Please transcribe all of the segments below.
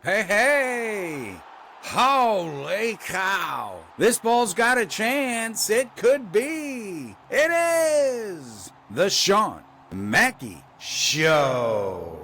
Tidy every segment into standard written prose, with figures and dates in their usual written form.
Hey, hey! Holy cow! This ball's got a chance. It could be. It is the Shawn Mackey Show.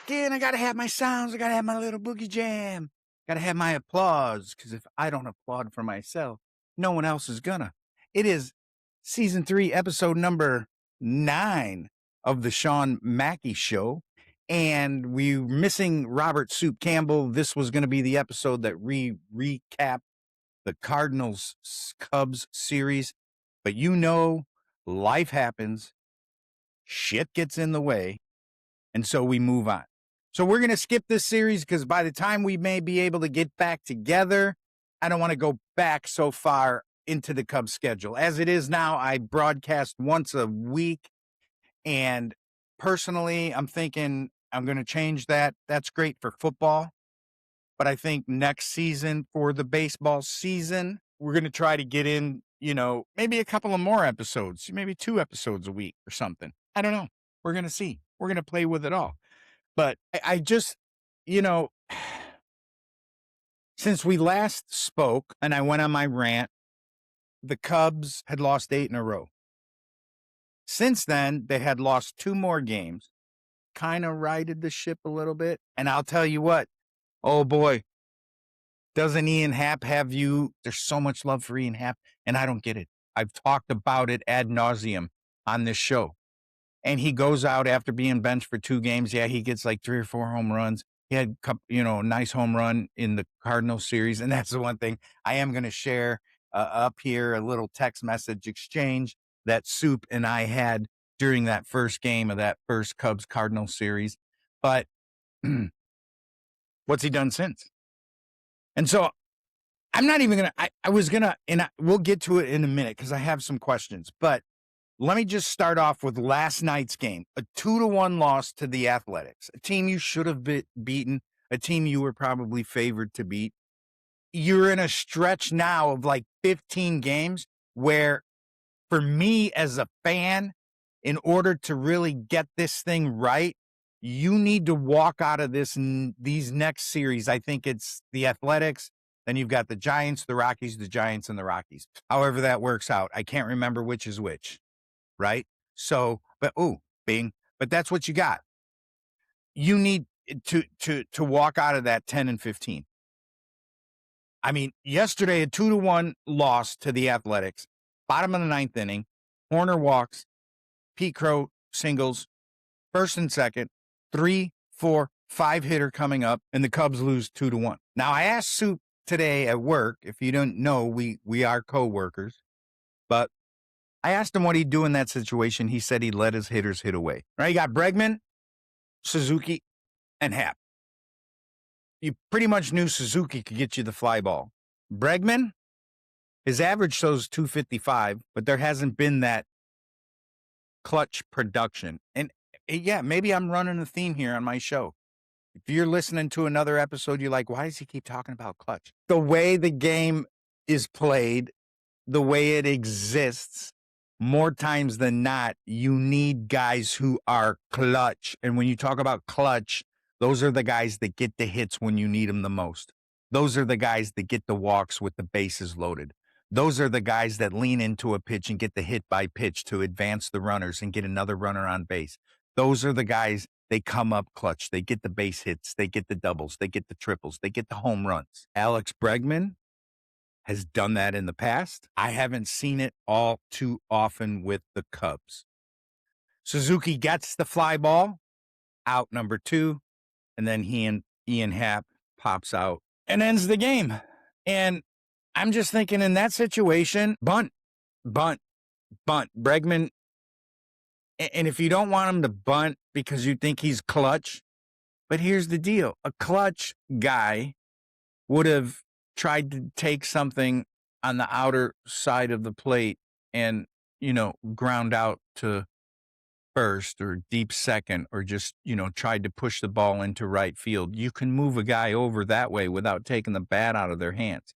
Again, I gotta have my sounds. I gotta have my little boogie jam. Gotta have my applause, because if I don't applaud for myself, no one else is gonna. It is season 3, episode number 9 of the Shawn Mackey Show, and we're missing Robert Soup Campbell. This was going to be the episode that recap the Cardinals Cubs series, but life happens, shit gets in the way, and so we move on. So we're going to skip this series because by the time we may be able to get back together, I don't want to go back so far into the Cubs schedule. As it is now, I broadcast once a week, and personally, I'm thinking I'm going to change that. That's great for football, but I think next season, for the baseball season, we're going to try to get in, maybe a couple of more episodes, maybe 2 episodes a week or something. I don't know. We're going to see. We're going to play with it all. But I just, since we last spoke and I went on my rant, the Cubs had lost 8 in a row. Since then, they had lost 2 more games, kind of righted the ship a little bit. And I'll tell you what, oh boy, doesn't Ian Happ have you? There's so much love for Ian Happ, and I don't get it. I've talked about it ad nauseum on this show. And he goes out after being benched for 2 games. Yeah, he gets like 3 or 4 home runs. He had, a nice home run in the Cardinals series. And that's the one thing I am going to share up here, a little text message exchange that Soup and I had during that first game of that first Cubs-Cardinals series. But what's he done since? And so I'm not even going to, I was going to, and we'll get to it in a minute because I have some questions. But let me just start off with last night's game, a 2-1 loss to the Athletics, a team you should have beaten, a team you were probably favored to beat. You're in a stretch now of like 15 games where, for me as a fan, in order to really get this thing right, you need to walk out of these next series. I think it's the Athletics, then you've got the Giants, the Rockies, the Giants, and the Rockies. However that works out. I can't remember which is which. Right? So, but that's what you got. You need to walk out of that 10-15. I mean, yesterday, a 2-1 loss to the Athletics, bottom of the 9th inning, Horner walks, Pete Crow singles, first and second, 3, 4, 5 hitter coming up, and the Cubs lose 2-1. Now, I asked Soup today at work, if you don't know, we are co-workers, but I asked him what he'd do in that situation. He said he'd let his hitters hit away. Right? You got Bregman, Suzuki, and Happ. You pretty much knew Suzuki could get you the fly ball. Bregman, his average shows 255, but there hasn't been that clutch production. And yeah, maybe I'm running a theme here on my show. If you're listening to another episode, you're like, why does he keep talking about clutch? The way the game is played, the way it exists, more times than not, you need guys who are clutch. And when you talk about clutch, those are the guys that get the hits when you need them the most. Those are the guys that get the walks with the bases loaded. Those are the guys that lean into a pitch and get the hit by pitch to advance the runners and get another runner on base. Those are the guys, they come up clutch. They get the base hits. They get the doubles. They get the triples. They get the home runs. Alex Bregman has done that in the past. I haven't seen it all too often with the Cubs. Suzuki gets the fly ball, out number 2, and then Ian Happ pops out and ends the game. And I'm just thinking, in that situation, bunt. Bregman, and if you don't want him to bunt because you think he's clutch, but here's the deal. A clutch guy would have tried to take something on the outer side of the plate and, ground out to first or deep second, or just, tried to push the ball into right field. You can move a guy over that way without taking the bat out of their hands.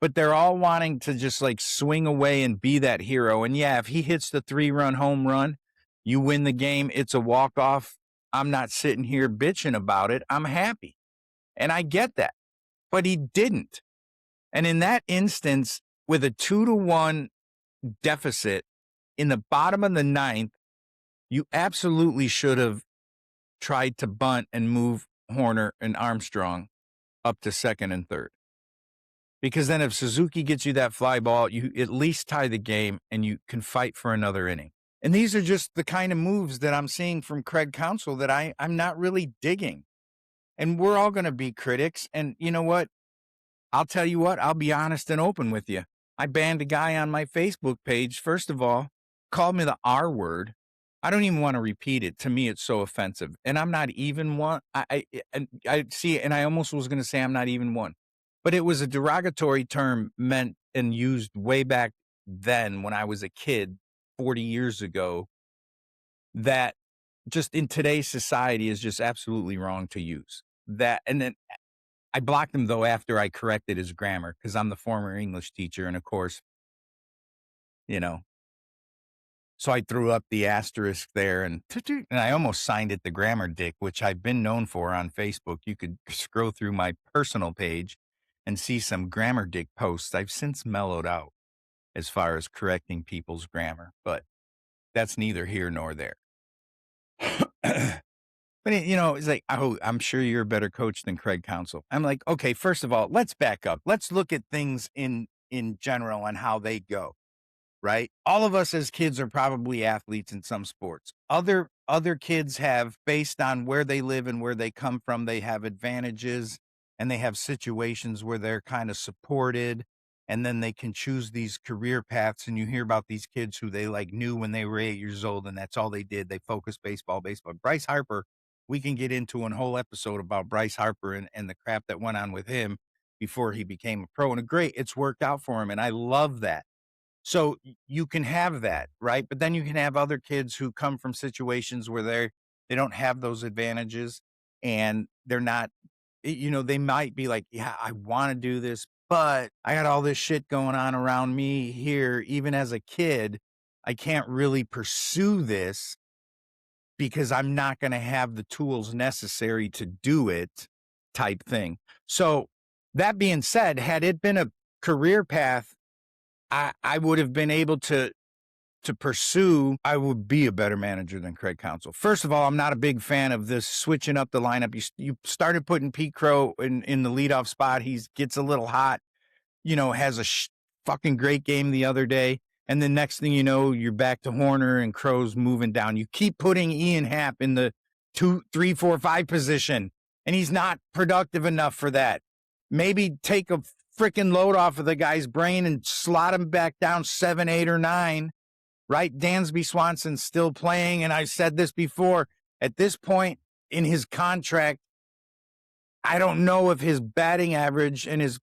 but they're all wanting to just like swing away and be that hero. And yeah, if he hits the 3-run home run, you win the game. It's a walk-off. I'm not sitting here bitching about it. I'm happy. And I get that. But he didn't. And in that instance, with a 2-1 deficit in the bottom of the ninth, you absolutely should have tried to bunt and move Horner and Armstrong up to second and third. Because then if Suzuki gets you that fly ball, you at least tie the game and you can fight for another inning. And these are just the kind of moves that I'm seeing from Craig Counsell that I'm not really digging. And we're all going to be critics. And you know what? I'll tell you what, I'll be honest and open with you. I banned a guy on my Facebook page, first of all, called me the R word. I don't even want to repeat it. To me, it's so offensive. And I'm not even one. I see, and I almost was going to say I'm not even one. But it was a derogatory term meant and used way back then when I was a kid 40 years ago that just in today's society is just absolutely wrong to use. That, and then I blocked him, though, after I corrected his grammar because I'm the former English teacher. And, of course, you know, so I threw up the asterisk there and I almost signed it the grammar dick, which I've been known for on Facebook. You could scroll through my personal page and see some grammar dick posts. I've since mellowed out as far as correcting people's grammar, but that's neither here nor there. But, you know, it's like, oh, I'm sure you're a better coach than Craig Counsell. I'm like, okay, first of all, let's back up. Let's look at things in general and how they go, right? All of us as kids are probably athletes in some sports. Other kids have, based on where they live and where they come from, they have advantages and they have situations where they're kind of supported. And then they can choose these career paths. And you hear about these kids who they like knew when they were 8 years old and that's all they did. They focused baseball. Bryce Harper, we can get into a whole episode about Bryce Harper and the crap that went on with him before he became a pro. And it's worked out for him. And I love that. So you can have that, right? But then you can have other kids who come from situations where they don't have those advantages and they're not, you know, they might be like, yeah, I want to do this, but I got all this shit going on around me here. Even as a kid, I can't really pursue this because I'm not going to have the tools necessary to do it type thing. So that being said, had it been a career path, I would have been able to pursue. I would be a better manager than Craig Counsell. First of all, I'm not a big fan of this switching up the lineup. You started putting Pete Crow in the leadoff spot. He gets a little hot, you know, has a fucking great game the other day. And the next thing you know, you're back to Horner and Crow's moving down. You keep putting Ian Happ in the 2, 3, 4, 5 position, and he's not productive enough for that. Maybe take a freaking load off of the guy's brain and slot him back down 7, 8, or 9, right? Dansby Swanson's still playing, and I've said this before. At this point in his contract, I don't know if his batting average and his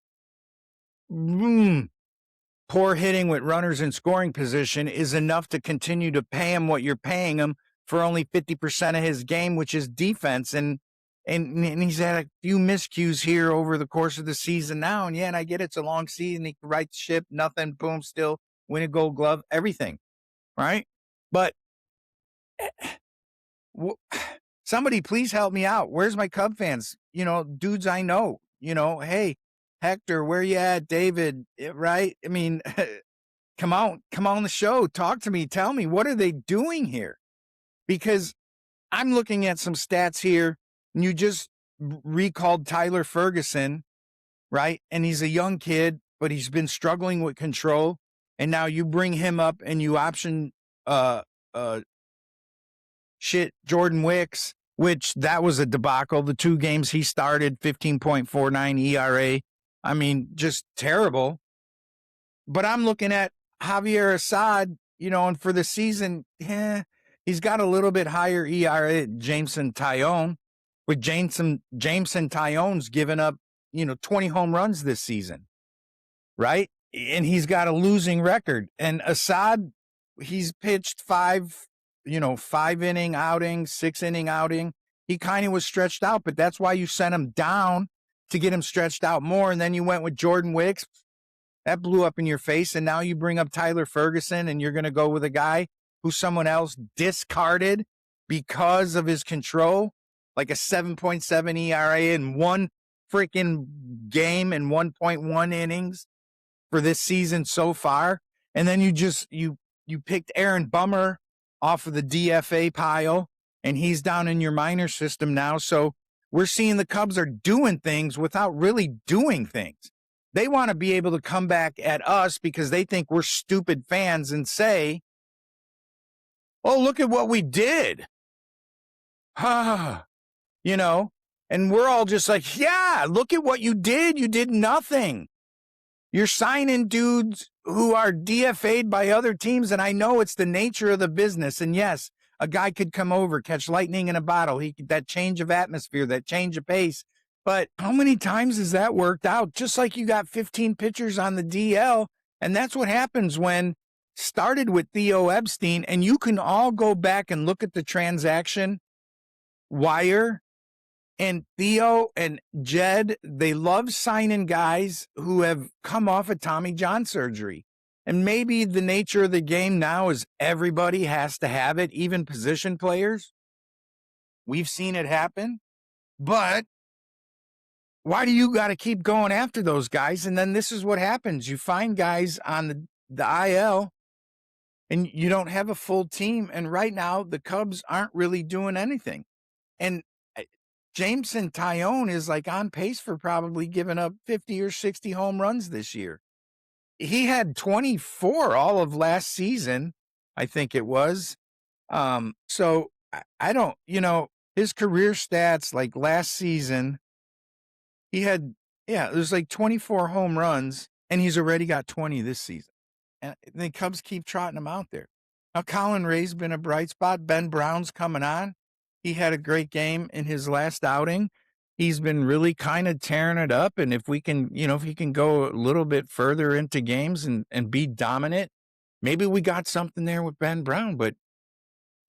poor hitting with runners in scoring position is enough to continue to pay him what you're paying him for only 50% of his game, which is defense. And he's had a few miscues here over the course of the season now. And yeah, and I get it's a long season. He can right the ship, nothing, boom, still win a Gold Glove, everything, right? But somebody please help me out. Where's my Cub fans? You know, dudes I know, you know, hey, Hector, where you at? David, right? I mean, come on the show. Talk to me. Tell me, what are they doing here? Because I'm looking at some stats here, and you just recalled Tyler Ferguson, right? And he's a young kid, but he's been struggling with control. And now you bring him up and you option Jordan Wicks, which that was a debacle. The 2 games he started, 15.49 ERA. I mean, just terrible. But I'm looking at Javier Assad, you know, and for the season, he's got a little bit higher ERA than Jameson Taillon, with Jameson Taillon's given up, you know, 20 home runs this season, right? And he's got a losing record. And Assad, he's pitched 5 inning outing, 6 inning outing. He kind of was stretched out, but that's why you sent him down to get him stretched out more. And then you went with Jordan Wicks. That blew up in your face, and now you bring up Tyler Ferguson, and you're going to go with a guy who someone else discarded because of his control, like a 7.7 ERA in one freaking game and 1.1 innings for this season so far. And then you picked Aaron Bummer off of the DFA pile, and he's down in your minor system now. So we're seeing the Cubs are doing things without really doing things. They want to be able to come back at us because they think we're stupid fans and say, oh, look at what we did. You know, and we're all just like, yeah, look at what you did. You did nothing. You're signing dudes who are DFA'd by other teams, and I know it's the nature of the business. And yes, a guy could come over, catch lightning in a bottle. That change of atmosphere, that change of pace. But how many times has that worked out? Just like you got 15 pitchers on the DL, and that's what happens when started with Theo Epstein, and you can all go back and look at the transaction wire. And Theo and Jed, they love signing guys who have come off of Tommy John surgery. And maybe the nature of the game now is everybody has to have it, even position players. We've seen it happen. But why do you got to keep going after those guys? And then this is what happens. You find guys on the IL, and you don't have a full team. And right now, the Cubs aren't really doing anything. And Jameson Taillon is like on pace for probably giving up 50 or 60 home runs this year. He had 24 all of last season, I think it was. So I don't, his career stats, like last season, he had, it was like 24 home runs, and he's already got 20 this season. And the Cubs keep trotting him out there. Now, Colin Ray's been a bright spot. Ben Brown's coming on. He had a great game in his last outing. He's been really kind of tearing it up. And if he can go a little bit further into games and be dominant, maybe we got something there with Ben Brown. But,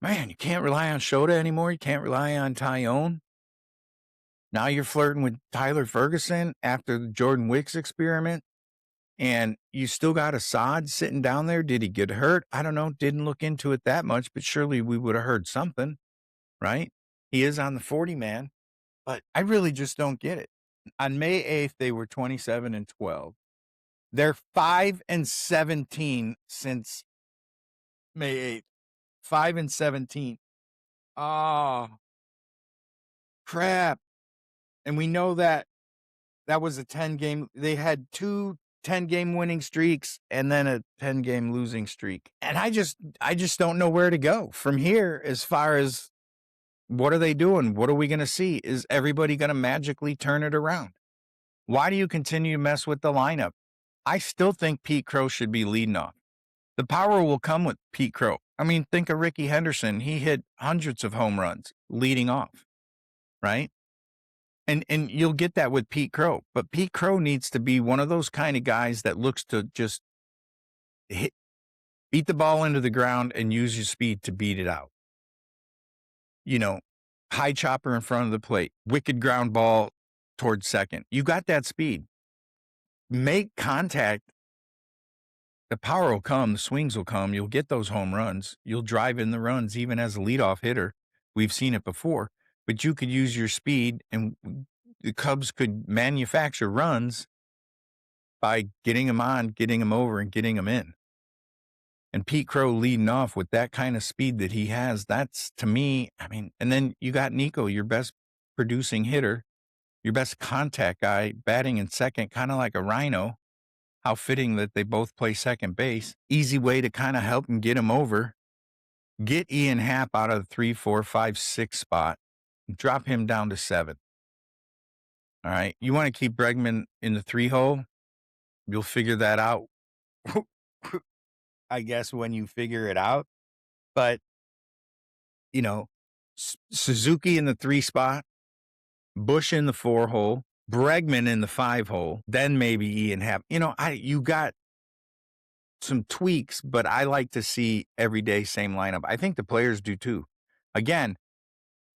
man, you can't rely on Shota anymore. You can't rely on Taillon. Now you're flirting with Tyler Ferguson after the Jordan Wicks experiment. And you still got Assad sitting down there. Did he get hurt? I don't know. Didn't look into it that much, but surely we would have heard something. Right? He is on the 40-man, but I really just don't get it. On May 8th, they were 27-12. They're 5-17 since May 8th. 5-17. Oh, crap. And we know that was a 10-game. They had 2 10-game winning streaks and then a 10-game losing streak. And I just don't know where to go from here as far as what are they doing? What are we going to see? Is everybody going to magically turn it around? Why do you continue to mess with the lineup? I still think Pete Crow should be leading off. The power will come with Pete Crow. I mean, think of Ricky Henderson. He hit hundreds of home runs leading off, right? And you'll get that with Pete Crow. But Pete Crow needs to be one of those kind of guys that looks to just beat the ball into the ground and use your speed to beat it out. High chopper in front of the plate, wicked ground ball towards second. You got that speed. Make contact. The power will come. The swings will come. You'll get those home runs. You'll drive in the runs even as a leadoff hitter. We've seen it before. But you could use your speed, and the Cubs could manufacture runs by getting them on, getting them over, and getting them in. And Pete Crow leading off with that kind of speed that he has, that's, to me, and then you got Nico, your best producing hitter, your best contact guy, batting in second, kind of like a Rhino. How fitting that they both play second base. Easy way to kind of help him get him over. Get Ian Happ out of the 3, 4, 5, 6 spot. Drop him down to 7. All right. You want to keep Bregman in the 3 hole? You'll figure that out. I guess when you figure it out, but Suzuki in the 3 spot, Bush in the 4 hole, Bregman in the 5 hole, then maybe Ian Happ. You got some tweaks, but I like to see every day same lineup. I think the players do too. Again,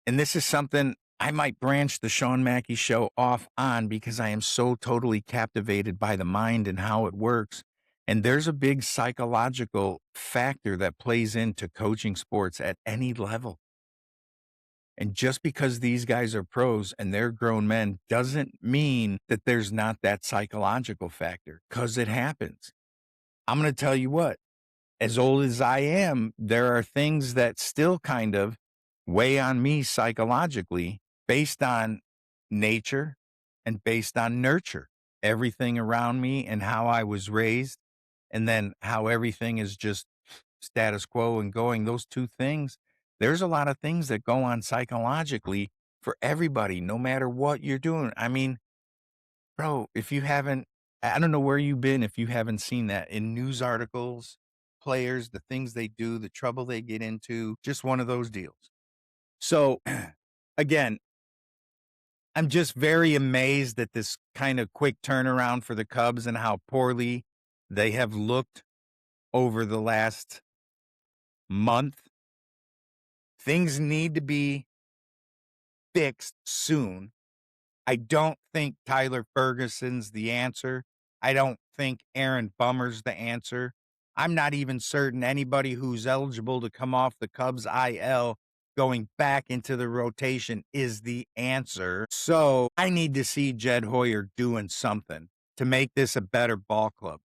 and this is something I might branch the Shawn Mackey Show off on because I am so totally captivated by the mind and how it works. And there's a big psychological factor that plays into coaching sports at any level. And just because these guys are pros and they're grown men doesn't mean that there's not that psychological factor, because it happens. I'm going to tell you what, as old as I am, there are things that still kind of weigh on me psychologically based on nature and based on nurture. Everything around me and how I was raised, and then how everything is just status quo and going, those two things, there's a lot of things that go on psychologically for everybody, no matter what you're doing. I mean, bro, if you haven't, I don't know where you've been if you haven't seen that in news articles, players, the things they do, the trouble they get into, just one of those deals. So, again, I'm just very amazed at this kind of quick turnaround for the Cubs and how poorly they have looked over the last month. Things need to be fixed soon. I don't think Tyler Ferguson's the answer. I don't think Aaron Bummer's the answer. I'm not even certain anybody who's eligible to come off the Cubs IL going back into the rotation is the answer. So I need to see Jed Hoyer doing something to make this a better ball club.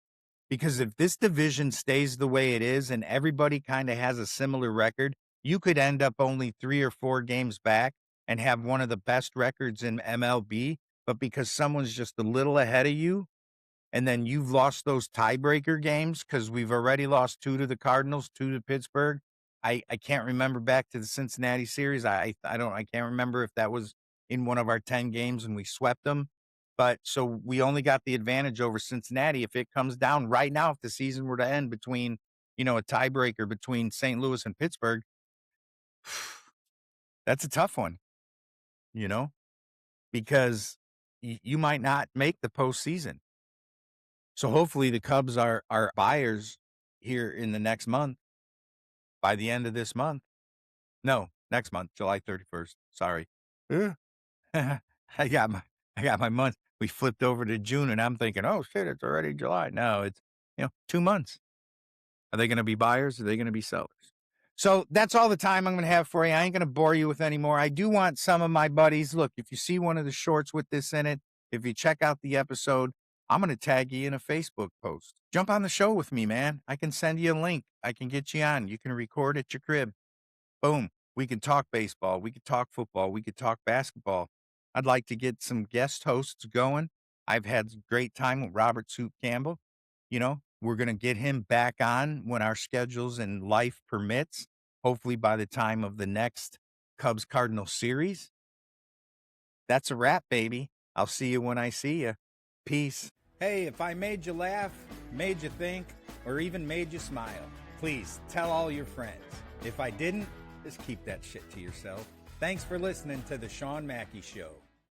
Because if this division stays the way it is and everybody kind of has a similar record, you could end up only 3 or 4 games back and have one of the best records in MLB. But because someone's just a little ahead of you, and then you've lost those tiebreaker games, because we've already lost 2 to the Cardinals, 2 to Pittsburgh. I can't remember back to the Cincinnati series. I can't remember if that was in one of our 10 games and we swept them. But so we only got the advantage over Cincinnati. If it comes down right now, if the season were to end between, a tiebreaker between St. Louis and Pittsburgh, that's a tough one, because you might not make the postseason. So hopefully the Cubs are buyers here in the next month, by the end of this month. No, next month, July 31st. Sorry. I got my month. We flipped over to June and I'm thinking, oh shit, it's already July. No, it's 2 months. Are they going to be buyers? Or are they going to be sellers? So that's all the time I'm going to have for you. I ain't going to bore you with any more. I do want some of my buddies. Look, if you see one of the shorts with this in it, if you check out the episode, I'm going to tag you in a Facebook post. Jump on the show with me, man. I can send you a link. I can get you on. You can record at your crib. Boom. We can talk baseball. We could talk football. We could talk basketball. I'd like to get some guest hosts going. I've had a great time with Robert Soup Campbell. We're going to get him back on when our schedules and life permits, hopefully by the time of the next Cubs Cardinal series. That's a wrap, baby. I'll see you when I see you. Peace. Hey, if I made you laugh, made you think, or even made you smile, please tell all your friends. If I didn't, just keep that shit to yourself. Thanks for listening to The Shawn Mackey Show.